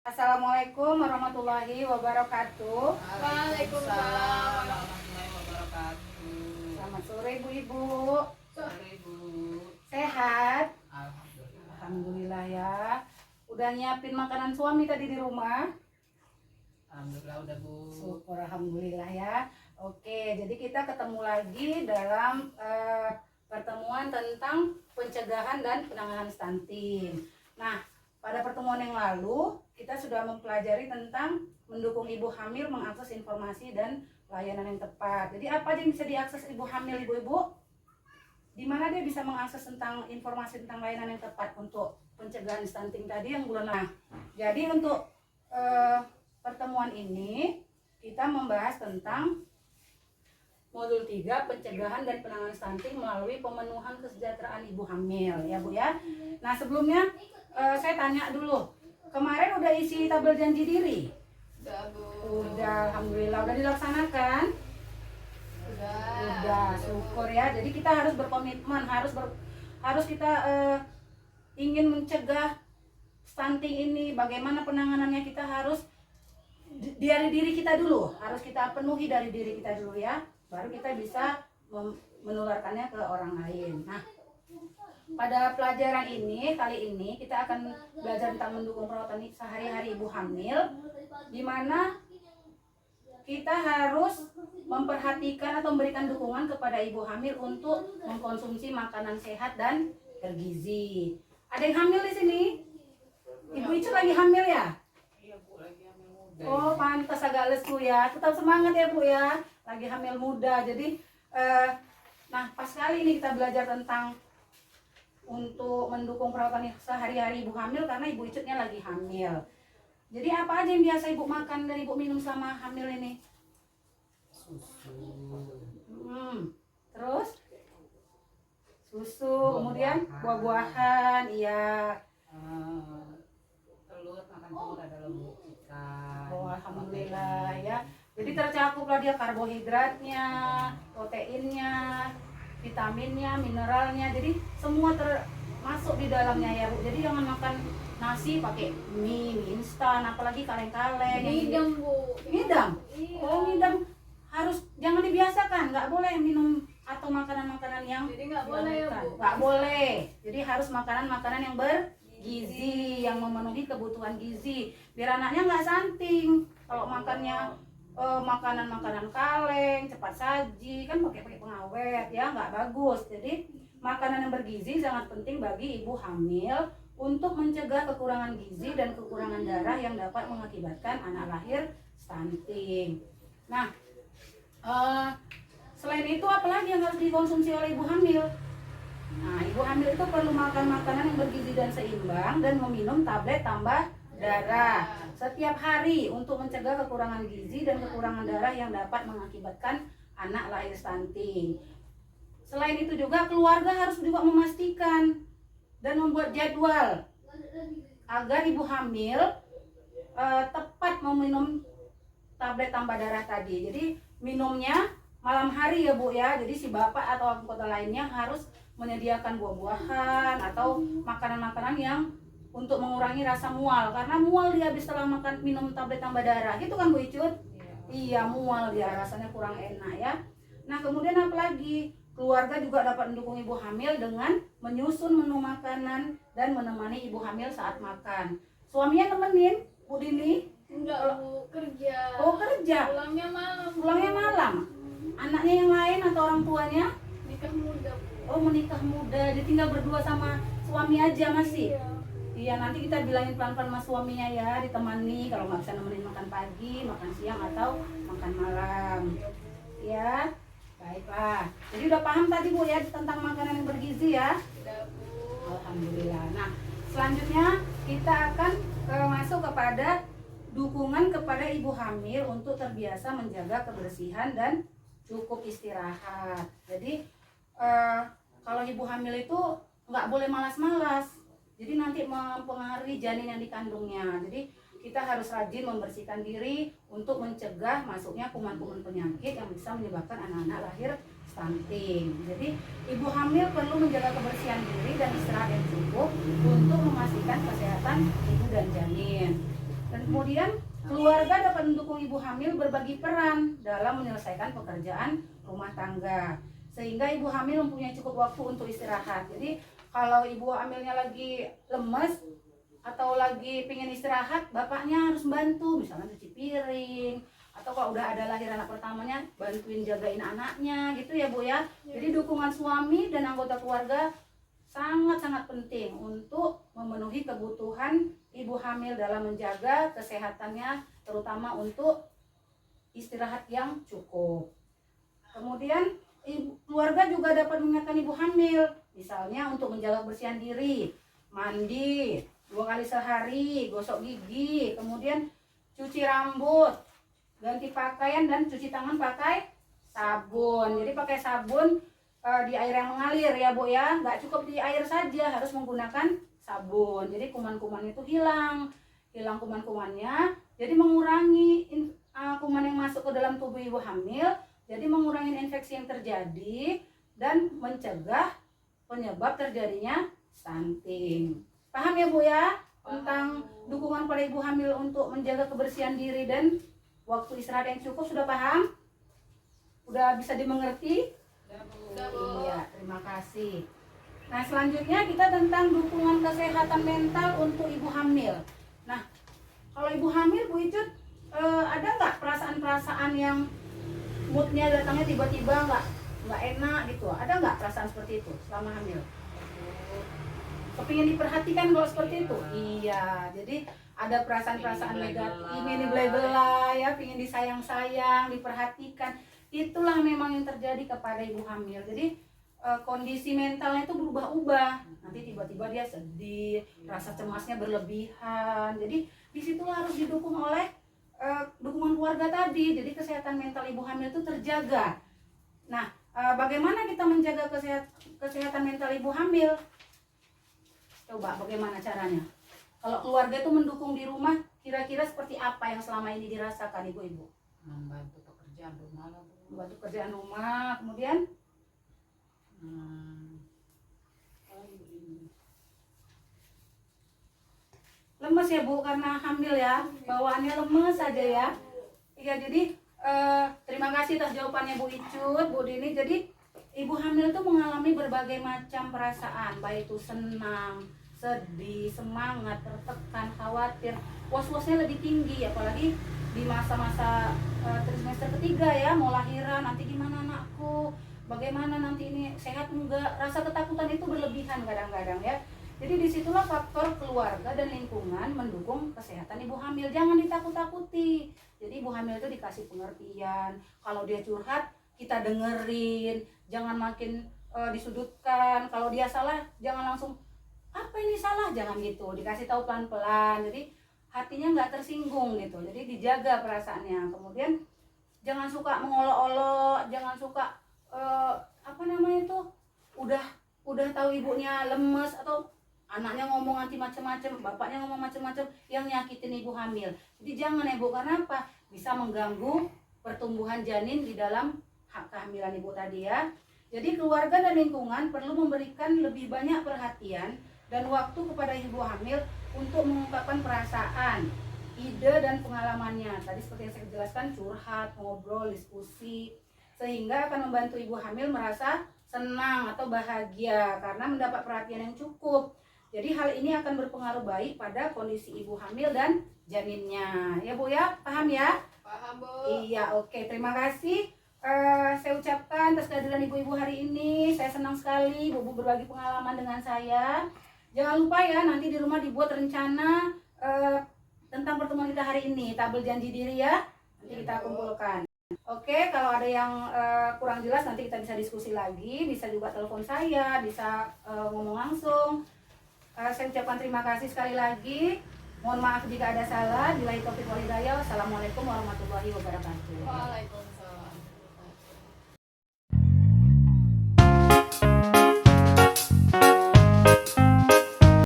Assalamualaikum warahmatullahi wabarakatuh. Waalaikumsalam warahmatullahi wabarakatuh. Selamat sore ibu-ibu. Sore Bu. Sehat? Alhamdulillah. Alhamdulillah ya. Udah nyiapin makanan suami tadi di rumah? Alhamdulillah udah Bu. Syukur alhamdulillah ya. Oke, jadi kita ketemu lagi dalam pertemuan tentang pencegahan dan penanganan stunting. Nah, pada pertemuan yang lalu kita sudah mempelajari tentang mendukung ibu hamil mengakses informasi dan layanan yang tepat. Jadi apa aja yang bisa diakses ibu hamil, ibu-ibu? Di mana dia bisa mengakses tentang informasi tentang layanan yang tepat untuk pencegahan stunting tadi yang bulan lalu. Jadi untuk pertemuan ini kita membahas tentang modul 3 pencegahan dan penanganan stunting melalui pemenuhan kesejahteraan ibu hamil ya Bu ya. Nah sebelumnya saya tanya dulu, kemarin udah isi tabel janji diri? Udah Bu. Udah, alhamdulillah udah dilaksanakan? Udah, syukur ya. Jadi kita harus berkomitmen, harus kita ingin mencegah stunting ini. Bagaimana penanganannya kita harus dari diri kita dulu, harus kita penuhi dari diri kita dulu ya. Baru kita bisa menularkannya ke orang lain. Nah, pada pelajaran ini kali ini kita akan belajar tentang mendukung perawatan sehari-hari ibu hamil, di mana kita harus memperhatikan atau memberikan dukungan kepada ibu hamil untuk mengkonsumsi makanan sehat dan bergizi. Ada yang hamil di sini? Ibu Icu lagi hamil ya? Iya Bu, lagi hamil muda. Oh, pantas agak lesu ya. Tetap semangat ya Bu ya. Lagi hamil muda. Jadi nah pas kali ini kita belajar tentang untuk mendukung perawatan sehari-hari ibu hamil karena ibu Icutnya lagi hamil. Jadi apa aja yang biasa ibu makan dan ibu minum selama hamil ini? Susu. Terus susu, kemudian buah-buahan, iya. Telur, makan telur ada lembut ikan. Oh, alhamdulillah ya. Jadi tercakuplah dia karbohidratnya, proteinnya, vitaminnya, mineralnya. Jadi semua termasuk di dalamnya ya Bu. Jadi jangan makan nasi pakai mie instan, apalagi kaleng-kaleng. Ngidam Bu. Ngidam? Iya. Oh, ngidam harus jangan dibiasakan. Nggak boleh minum atau makanan-makanan yang Jadi nggak boleh ya Bu. nggak boleh. Jadi harus makanan-makanan yang bergizi, yang memenuhi kebutuhan gizi. Biar anaknya nggak stunting. Kalau makannya makanan-makanan kaleng, cepat saji, kan pakai pengawet ya, nggak bagus. Jadi makanan yang bergizi sangat penting bagi ibu hamil untuk mencegah kekurangan gizi dan kekurangan darah yang dapat mengakibatkan anak lahir stunting. Nah, selain itu apalagi yang harus dikonsumsi oleh ibu hamil? Nah, ibu hamil itu perlu makan makanan yang bergizi dan seimbang dan meminum tablet tambah darah setiap hari untuk mencegah kekurangan gizi dan kekurangan darah yang dapat mengakibatkan anak lahir stunting. Selain itu juga keluarga harus juga memastikan dan membuat jadwal agar ibu hamil tepat meminum tablet tambah darah tadi. Jadi minumnya malam hari ya Bu ya. Jadi si bapak atau anggota lainnya harus menyediakan buah-buahan atau makanan-makanan yang untuk mengurangi rasa mual, karena mual dia habis setelah makan minum tablet tambah darah gitu kan Bu Icut? Iya, mual dia, rasanya kurang enak ya. Nah kemudian apalagi, keluarga juga dapat mendukung ibu hamil dengan menyusun menu makanan dan menemani ibu hamil saat makan. Suaminya nemenin Bu Dini? Enggak Bu, kerja. Oh kerja? Pulangnya malam. Pulangnya malam? Anaknya yang lain atau orang tuanya? Nikah muda Bu. Oh menikah muda, dia tinggal berdua sama suami aja masih? Iya. Iya, nanti kita bilangin pelan-pelan sama suaminya ya, ditemani kalau nggak bisa nemenin makan pagi, makan siang atau makan malam. Ya, baiklah. Jadi udah paham tadi Bu ya tentang makanan yang bergizi ya? Udah Bu. Alhamdulillah. Nah, selanjutnya kita akan masuk kepada dukungan kepada ibu hamil untuk terbiasa menjaga kebersihan dan cukup istirahat. Jadi kalau ibu hamil itu nggak boleh malas-malas. Jadi nanti mempengaruhi janin yang dikandungnya. Jadi kita harus rajin membersihkan diri untuk mencegah masuknya kuman-kuman penyakit yang bisa menyebabkan anak-anak lahir stunting. Jadi ibu hamil perlu menjaga kebersihan diri dan istirahat yang cukup untuk memastikan kesehatan ibu dan janin. Dan kemudian keluarga dapat mendukung ibu hamil berbagi peran dalam menyelesaikan pekerjaan rumah tangga, sehingga ibu hamil mempunyai cukup waktu untuk istirahat. Jadi kalau ibu hamilnya lagi lemes atau lagi pengen istirahat, bapaknya harus bantu, misalnya cuci piring, atau kalau udah ada lahir anak pertamanya bantuin jagain anaknya gitu ya Bu ya. Jadi dukungan suami dan anggota keluarga sangat-sangat penting untuk memenuhi kebutuhan ibu hamil dalam menjaga kesehatannya, terutama untuk istirahat yang cukup. Kemudian keluarga juga dapat mengingatkan ibu hamil, misalnya untuk menjaga kebersihan diri, mandi 2 kali sehari, gosok gigi, kemudian cuci rambut, ganti pakaian, dan cuci tangan pakai sabun. Jadi pakai sabun di air yang mengalir ya Bu ya, nggak cukup di air saja, harus menggunakan sabun. Jadi kuman-kuman itu hilang kuman-kumannya, jadi mengurangi kuman yang masuk ke dalam tubuh ibu hamil, jadi mengurangi infeksi yang terjadi dan mencegah penyebab terjadinya stunting. Paham ya Bu ya tentang dukungan pada ibu hamil untuk menjaga kebersihan diri dan waktu istirahat yang cukup? Sudah paham? Udah bisa dimengerti? Iya, terima kasih. Nah, selanjutnya kita tentang dukungan kesehatan mental untuk ibu hamil. Nah, kalau ibu hamil Bu Icut, ada nggak perasaan-perasaan yang moodnya datangnya tiba-tiba nggak enak gitu? Ada nggak perasaan seperti itu selama hamil? Kepingin diperhatikan kalau seperti itu? Iya, jadi ada perasaan-perasaan negatif, ini bela-bela ya, pingin disayang-sayang, diperhatikan. Itulah memang yang terjadi kepada ibu hamil. Jadi kondisi mentalnya itu berubah-ubah. Nanti tiba-tiba dia sedih, rasa cemasnya berlebihan. Jadi disitulah harus didukung oleh dukungan keluarga tadi. Jadi kesehatan mental ibu hamil itu terjaga. Nah, bagaimana kita menjaga kesehatan mental ibu hamil? Coba bagaimana caranya? Kalau keluarga itu mendukung di rumah, kira-kira seperti apa yang selama ini dirasakan ibu-ibu? Membantu pekerjaan rumah lah, Bu. Membantu kerjaan rumah, kemudian lemes ya Bu, karena hamil ya, bawaannya lemes saja ya. Iya, jadi terima kasih atas jawabannya Bu Icut, Bu Dini. Jadi ibu hamil itu mengalami berbagai macam perasaan, baik itu senang, sedih, semangat, tertekan, khawatir. Was-wasnya lebih tinggi, apalagi di masa-masa trimester ketiga ya, mau lahiran, nanti gimana anakku, bagaimana nanti ini, sehat enggak. Rasa ketakutan itu berlebihan kadang-kadang ya. Jadi disitulah faktor keluarga dan lingkungan mendukung kesehatan ibu hamil. Jangan ditakut-takuti. Jadi ibu hamil itu dikasih pengertian. Kalau dia curhat, kita dengerin. Jangan makin disudutkan. Kalau dia salah, jangan langsung, apa ini salah? Jangan gitu. Dikasih tahu pelan-pelan. Jadi hatinya nggak tersinggung gitu. Jadi dijaga perasaannya. Kemudian jangan suka mengolok-olok. Jangan suka apa namanya itu, udah tahu ibunya lemes atau anaknya ngomong anti macam-macam, bapaknya ngomong macam-macam yang nyakitin ibu hamil. Jadi jangan ya Bu, karena apa? Bisa mengganggu pertumbuhan janin di dalam hak kehamilan ibu tadi ya. Jadi keluarga dan lingkungan perlu memberikan lebih banyak perhatian dan waktu kepada ibu hamil untuk mengungkapkan perasaan, ide dan pengalamannya. Tadi seperti yang saya jelaskan, curhat, ngobrol, diskusi, sehingga akan membantu ibu hamil merasa senang atau bahagia karena mendapat perhatian yang cukup. Jadi hal ini akan berpengaruh baik pada kondisi ibu hamil dan janinnya. Ya Bu ya, paham ya? Paham Bu. Iya, oke. Terima kasih. Saya ucapkan atas kehadiran ibu-ibu hari ini. Saya senang sekali ibu berbagi pengalaman dengan saya. Jangan lupa ya, nanti di rumah dibuat rencana tentang pertemuan kita hari ini. Tabel janji diri ya. Nanti kita kumpulkan. Oke, kalau ada yang kurang jelas nanti kita bisa diskusi lagi. Bisa juga telepon saya, bisa ngomong langsung. Saya ucapkan terima kasih sekali lagi. Mohon maaf jika ada salah. Billahi taufiq wal hidayah. Wassalamualaikum warahmatullahi wabarakatuh. Waalaikumsalam.